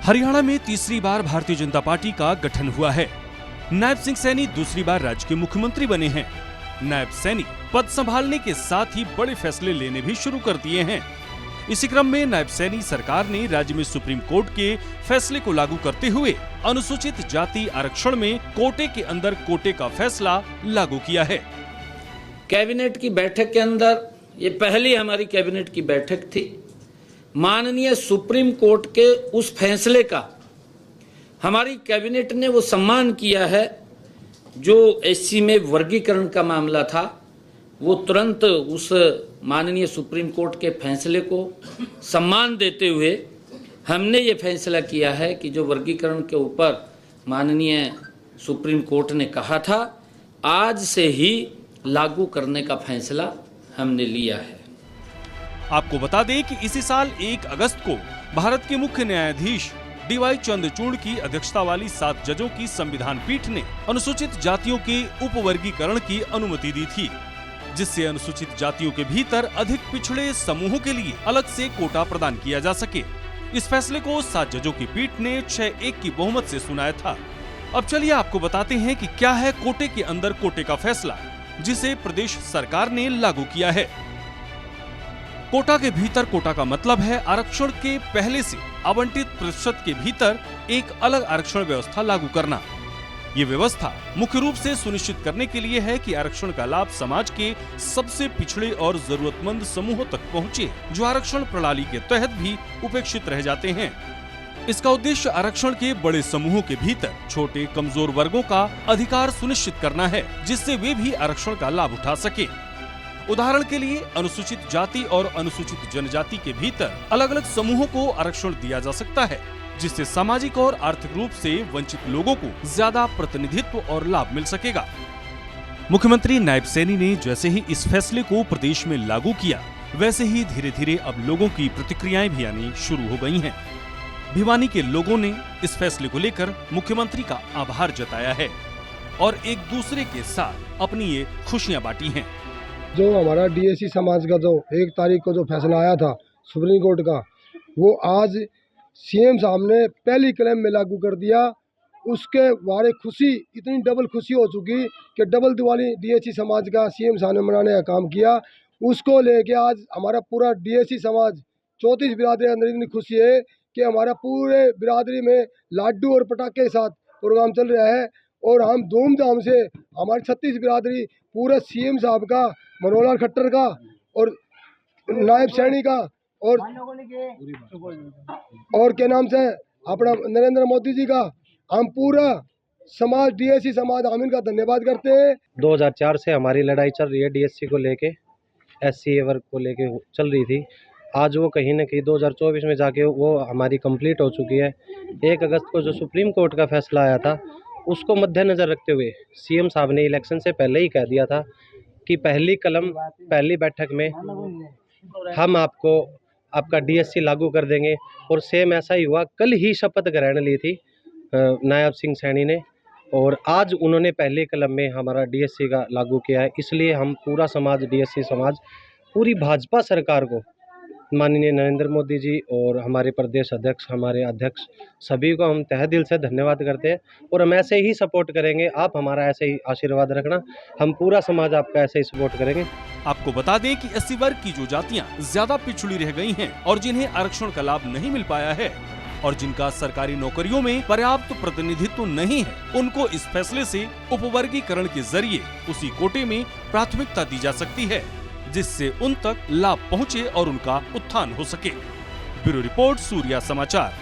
हरियाणा में तीसरी बार भारतीय जनता पार्टी का गठन हुआ है। नायब सिंह सैनी दूसरी बार राज्य के मुख्यमंत्री बने हैं। नायब सैनी पद संभालने के साथ ही बड़े फैसले लेने भी शुरू कर दिए हैं। इसी क्रम में नायब सैनी सरकार ने राज्य में सुप्रीम कोर्ट के फैसले को लागू करते हुए अनुसूचित जाति आरक्षण में कोटे के अंदर कोटे का फैसला लागू किया है। कैबिनेट की बैठक के अंदर ये पहली हमारी कैबिनेट की बैठक थी। माननीय सुप्रीम कोर्ट के उस फैसले का हमारी कैबिनेट ने वो सम्मान किया है। जो एससी में वर्गीकरण का मामला था, वो तुरंत उस माननीय सुप्रीम कोर्ट के फैसले को सम्मान देते हुए हमने ये फैसला किया है कि जो वर्गीकरण के ऊपर माननीय सुप्रीम कोर्ट ने कहा था, आज से ही लागू करने का फैसला हमने लिया है। आपको बता दें कि इसी साल 1 अगस्त को भारत के मुख्य न्यायाधीश डीवाई चंद्रचूड़ की अध्यक्षता वाली 7 जजों की संविधान पीठ ने अनुसूचित जातियों के उपवर्गीकरण की अनुमति दी थी, जिससे अनुसूचित जातियों के भीतर अधिक पिछड़े समूहों के लिए अलग से कोटा प्रदान किया जा सके। इस फैसले को 7 जजों की पीठ ने 6-1 की बहुमत से सुनाया था। अब चलिए आपको बताते हैं कि क्या है कोटे के अंदर कोटे का फैसला, जिसे प्रदेश सरकार ने लागू किया है। कोटा के भीतर कोटा का मतलब है आरक्षण के पहले से आवंटित प्रतिशत के भीतर एक अलग आरक्षण व्यवस्था लागू करना। ये व्यवस्था मुख्य रूप से सुनिश्चित करने के लिए है कि आरक्षण का लाभ समाज के सबसे पिछड़े और जरूरतमंद समूहों तक पहुंचे, जो आरक्षण प्रणाली के तहत भी उपेक्षित रह जाते हैं। इसका उद्देश्य आरक्षण के बड़े समूहों के भीतर छोटे कमजोर वर्गों का अधिकार सुनिश्चित करना है, जिससे वे भी आरक्षण का लाभ उठा सके। उदाहरण के लिए अनुसूचित जाति और अनुसूचित जनजाति के भीतर अलग अलग समूहों को आरक्षण दिया जा सकता है, जिससे सामाजिक और आर्थिक रूप से वंचित लोगों को ज्यादा प्रतिनिधित्व और लाभ मिल सकेगा। मुख्यमंत्री नायब सैनी ने जैसे ही इस फैसले को प्रदेश में लागू किया, वैसे ही धीरे धीरे अब लोगों की प्रतिक्रियाएं भी आनी शुरू हो गई हैं। भिवानी के लोगों ने इस फैसले को लेकर मुख्यमंत्री का आभार जताया है और एक दूसरे के साथ अपनी ये खुशियां बांटी हैं। जो हमारा डीएससी समाज का जो 1 तारीख को जो फैसला आया था सुप्रीम कोर्ट का, वो आज सीएम साहब ने पहली कलम में लागू कर दिया। उसके बारे खुशी, इतनी डबल खुशी हो चुकी कि डबल दिवाली डीएससी समाज का सीएम साहब ने मनाने का काम किया। उसको लेके आज हमारा पूरा डीएससी समाज 34 बिरादरी अंदर इतनी खुशी है कि हमारा पूरे बिरादरी में लाडू और पटाखे के साथ प्रोग्राम चल रहा है। और हम धूमधाम से हमारी 36 बिरादरी पूरे सीएम साहब का, मनोहर लाल खट्टर का और नायब सैनी का और क्या नाम से अपना नरेंद्र मोदी जी का, हम पूरा समाज डीएससी समाज हम इनका धन्यवाद करते हैं। 2004 से हमारी लड़ाई चल रही है डीएससी को लेके, एससी वर्ग को लेके चल रही थी। आज वो कहीं न कहीं 2024 में जाके वो हमारी कंप्लीट हो चुकी है। 1 अगस्त को जो सुप्रीम कोर्ट का फैसला आया था, उसको मद्देनज़र रखते हुए सीएम साहब ने इलेक्शन से पहले ही कह दिया था कि पहली कलम पहली बैठक में हम आपका डीएससी लागू कर देंगे। और सेम ऐसा ही हुआ। कल ही शपथ ग्रहण ली थी नायब सिंह सैनी ने और आज उन्होंने पहली कलम में हमारा डीएससी का लागू किया है। इसलिए हम पूरा समाज, डीएससी समाज, पूरी भाजपा सरकार को, माननीय नरेंद्र मोदी जी और हमारे प्रदेश अध्यक्ष, हमारे अध्यक्ष, सभी को हम तहे दिल से धन्यवाद करते हैं और हम ऐसे ही सपोर्ट करेंगे। आप हमारा ऐसे ही आशीर्वाद रखना, हम पूरा समाज आपका ऐसे ही सपोर्ट करेंगे। आपको बता दें कि एससी वर्ग की जो जातियां ज्यादा पिछड़ी रह गई हैं और जिन्हें आरक्षण का लाभ नहीं मिल पाया है और जिनका सरकारी नौकरियों में पर्याप्त प्रतिनिधित्व नहीं है, उनको इस फैसले से उपवर्गीकरण के जरिए उसी कोटे में प्राथमिकता दी जा सकती है, जिससे उन तक लाभ पहुंचे और उनका उत्थान हो सके। ब्यूरो रिपोर्ट, सूर्या समाचार।